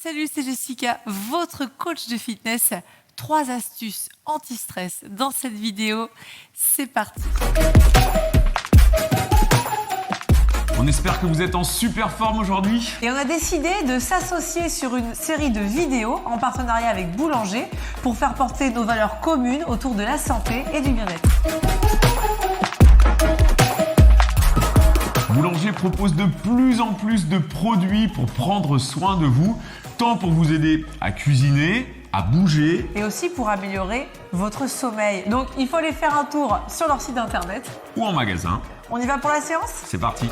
Salut, c'est Jessica, votre coach de fitness. 3 astuces anti-stress dans cette vidéo. C'est parti. On espère que vous êtes en super forme aujourd'hui. Et on a décidé de s'associer sur une série de vidéos en partenariat avec Boulanger pour faire porter nos valeurs communes autour de la santé et du bien-être. Boulanger propose de plus en plus de produits pour prendre soin de vous, tant pour vous aider à cuisiner, à bouger Et aussi pour améliorer votre sommeil. Donc il faut aller faire un tour sur leur site internet. ou en magasin. On y va pour la séance ? C'est parti.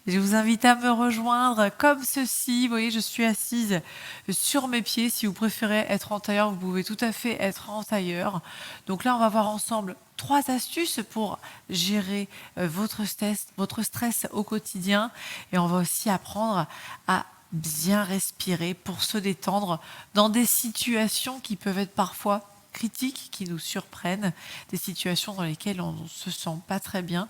Je vous invite à me rejoindre comme ceci. Vous voyez, je suis assise sur mes pieds. Si vous préférez être en tailleur, vous pouvez tout à fait être en tailleur. Donc là, on va voir ensemble 3 astuces pour gérer votre stress au quotidien. Et on va aussi apprendre à bien respirer pour se détendre dans des situations qui peuvent être parfois critiques, qui nous surprennent, des situations dans lesquelles on ne se sent pas très bien.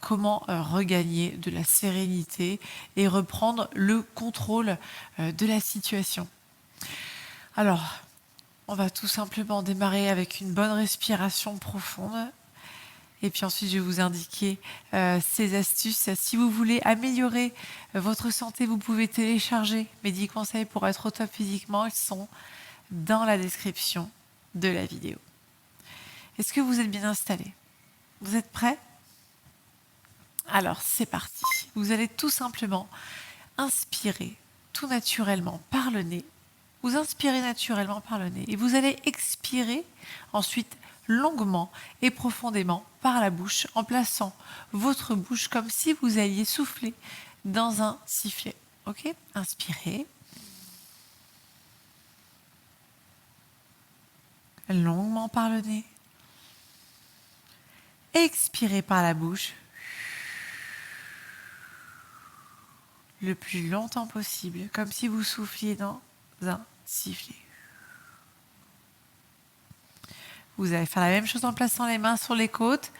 Comment regagner de la sérénité et reprendre le contrôle de la situation. Alors, on va tout simplement démarrer avec une bonne respiration profonde. Et puis ensuite, je vais vous indiquer ces astuces. Si vous voulez améliorer votre santé, vous pouvez télécharger mes 10 conseils pour être au top physiquement. Ils sont dans la description de la vidéo. Est-ce que vous êtes bien installés ? Vous êtes prêts ? Alors, c'est parti. Vous allez tout simplement inspirer tout naturellement par le nez. Vous inspirez naturellement par le nez et vous allez expirer ensuite longuement et profondément par la bouche en plaçant votre bouche comme si vous alliez souffler dans un sifflet. Ok ? Inspirez. Longuement par le nez. Expirez par la bouche. Le plus longtemps possible, comme si vous souffliez dans un sifflet. Vous allez faire la même chose en plaçant les mains sur les côtes,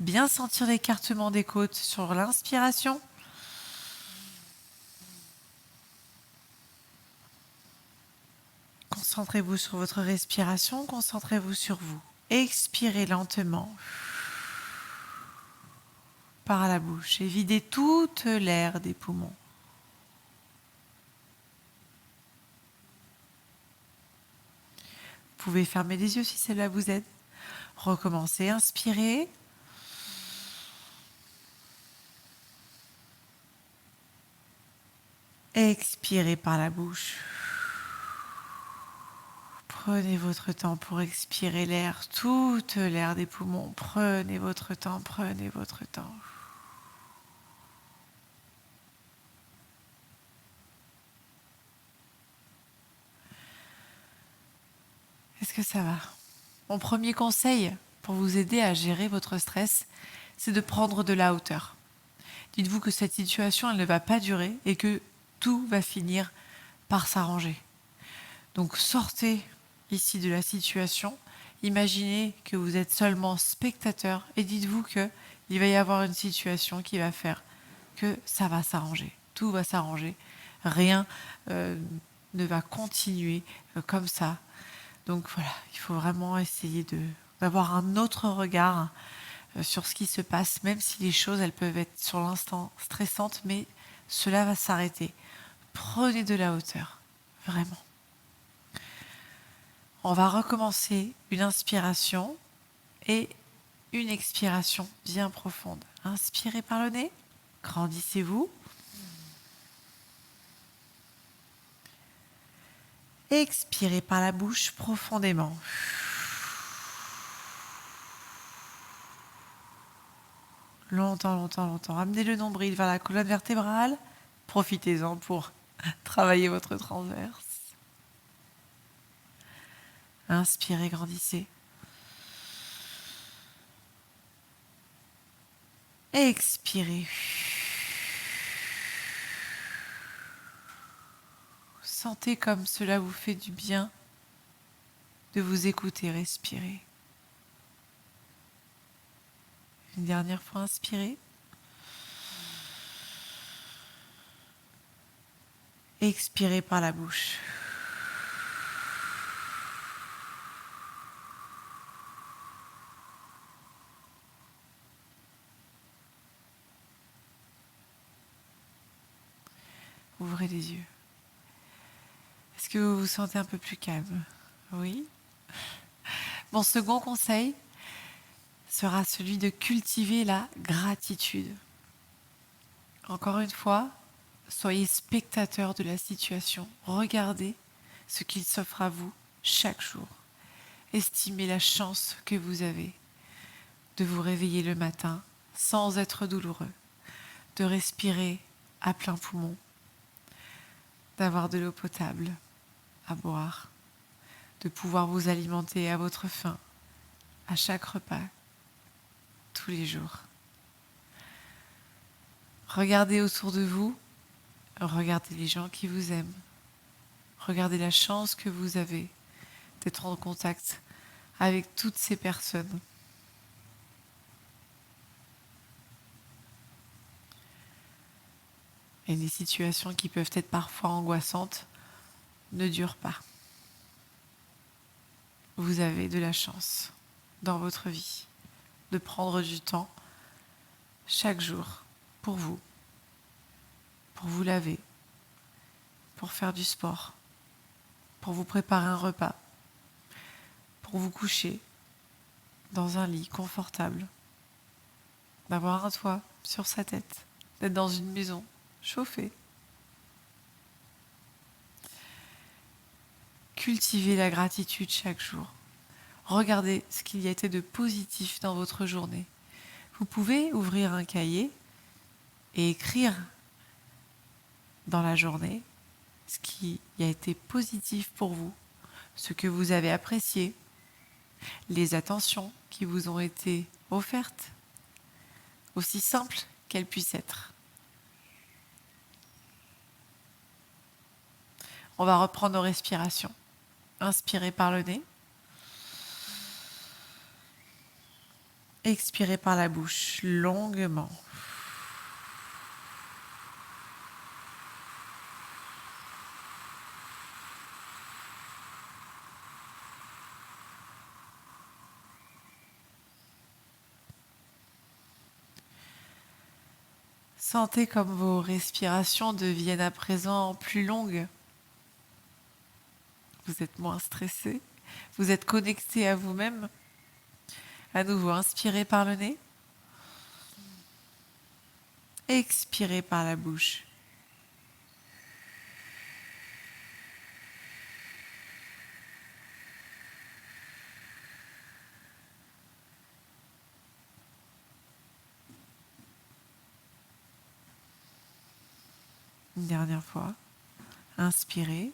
bien sentir l'écartement des côtes sur l'inspiration. Concentrez-vous sur votre respiration, concentrez-vous sur vous. Expirez lentement par la bouche et videz toute l'air des poumons. Vous pouvez fermer les yeux si cela vous aide. Recommencez, inspirez. Expirez par la bouche. Prenez votre temps pour expirer l'air, toute l'air des poumons. Prenez votre temps, prenez votre temps. Est-ce que ça va ? Mon premier conseil pour vous aider à gérer votre stress, c'est de prendre de la hauteur. Dites-vous que cette situation, elle ne va pas durer et que tout va finir par s'arranger. Donc sortez ici de la situation, imaginez que vous êtes seulement spectateur et dites-vous qu'il va y avoir une situation qui va faire que ça va s'arranger. Tout va s'arranger. Rien ne va continuer comme ça. Donc voilà, il faut vraiment essayer d'avoir un autre regard sur ce qui se passe, même si les choses, elles peuvent être sur l'instant stressantes, mais cela va s'arrêter. Prenez de la hauteur, vraiment. On va recommencer une inspiration et une expiration bien profonde. Inspirez par le nez, grandissez-vous. Expirez par la bouche profondément. Longtemps, longtemps, longtemps. Ramenez le nombril vers la colonne vertébrale. Profitez-en pour travailler votre transverse. Inspirez, grandissez. Expirez. Sentez comme cela vous fait du bien de vous écouter respirer. Une dernière fois, inspirez. Expirez par la bouche. Ouvrez les yeux. Est-ce que vous vous sentez un peu plus calme? Oui. Mon second conseil sera celui de cultiver la gratitude. Encore une fois, soyez spectateur de la situation. Regardez ce qu'il s'offre à vous chaque jour. Estimez la chance que vous avez de vous réveiller le matin sans être douloureux, de respirer à plein poumon, d'avoir de l'eau potable à boire, de pouvoir vous alimenter à votre faim, à chaque repas, tous les jours. Regardez autour de vous, regardez les gens qui vous aiment, regardez la chance que vous avez d'être en contact avec toutes ces personnes. Et les situations qui peuvent être parfois angoissantes ne durent pas. Vous avez de la chance dans votre vie de prendre du temps chaque jour pour vous laver, pour faire du sport, pour vous préparer un repas, pour vous coucher dans un lit confortable, d'avoir un toit sur sa tête, d'être dans une maison chauffée. Cultivez la gratitude chaque jour. Regardez ce qu'il y a été de positif dans votre journée. Vous pouvez ouvrir un cahier et écrire dans la journée ce qui a été positif pour vous, ce que vous avez apprécié, les attentions qui vous ont été offertes, aussi simples qu'elles puissent être. On va reprendre nos respirations. Inspirez par le nez. Expirez par la bouche longuement. Sentez comme vos respirations deviennent à présent plus longues. Vous êtes moins stressé, vous êtes connecté à vous-même. À nouveau, inspirez par le nez. Expirez par la bouche. Une dernière fois. Inspirez.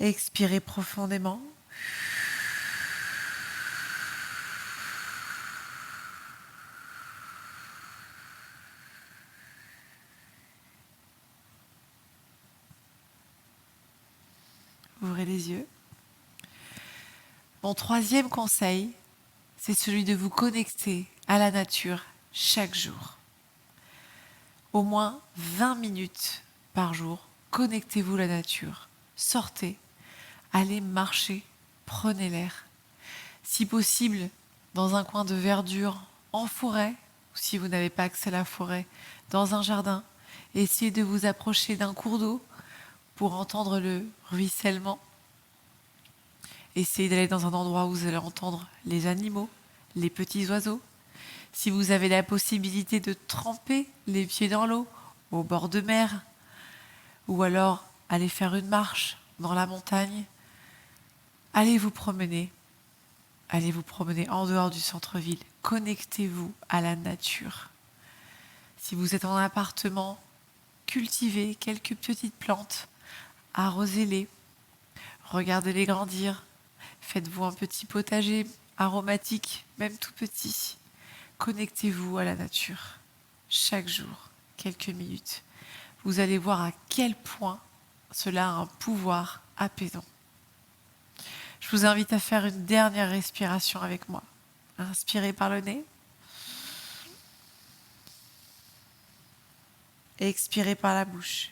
Expirez profondément. Ouvrez les yeux. Mon troisième conseil, c'est celui de vous connecter à la nature chaque jour. Au moins 20 minutes par jour, connectez-vous à la nature. Sortez, allez marcher, prenez l'air. Si possible, dans un coin de verdure, en forêt, ou si vous n'avez pas accès à la forêt, dans un jardin. Essayez de vous approcher d'un cours d'eau pour entendre le ruissellement. Essayez d'aller dans un endroit où vous allez entendre les animaux, les petits oiseaux. Si vous avez la possibilité de tremper les pieds dans l'eau, au bord de mer, ou alors aller faire une marche dans la montagne, allez vous promener en dehors du centre-ville. Connectez-vous à la nature. Si vous êtes en appartement, cultivez quelques petites plantes, arrosez-les, regardez-les grandir, faites-vous un petit potager aromatique, même tout petit. Connectez-vous à la nature. Chaque jour, quelques minutes. Vous allez voir à quel point cela a un pouvoir apaisant. Je vous invite à faire une dernière respiration avec moi. Inspirez par le nez. Et expirez par la bouche.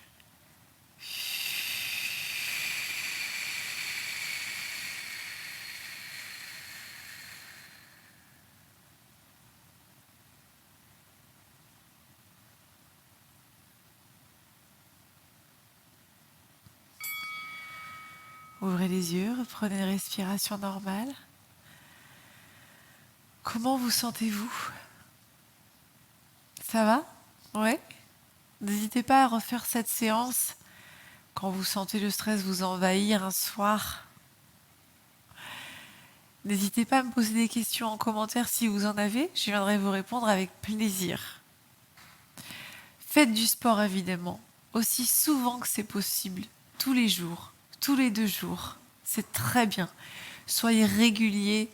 Ouvrez les yeux, reprenez une respiration normale. Comment vous sentez-vous? Ça va? Ouais? N'hésitez pas à refaire cette séance quand vous sentez le stress vous envahir un soir. N'hésitez pas à me poser des questions en commentaire si vous en avez, je viendrai vous répondre avec plaisir. Faites du sport évidemment, aussi souvent que c'est possible, tous les jours, tous les 2 jours, c'est très bien. Soyez réguliers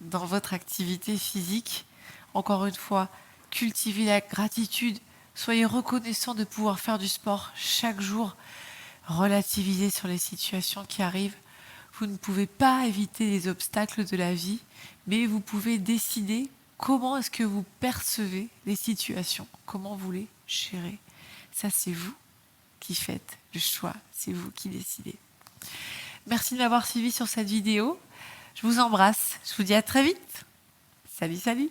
dans votre activité physique. Encore une fois, cultivez la gratitude, soyez reconnaissants de pouvoir faire du sport chaque jour, relativisez sur les situations qui arrivent. Vous ne pouvez pas éviter les obstacles de la vie, mais vous pouvez décider comment est-ce que vous percevez les situations, comment vous les gérez. Ça, c'est vous qui faites le choix, c'est vous qui décidez. Merci de m'avoir suivi sur cette vidéo. Je vous embrasse, je vous dis à très vite. Salut, salut!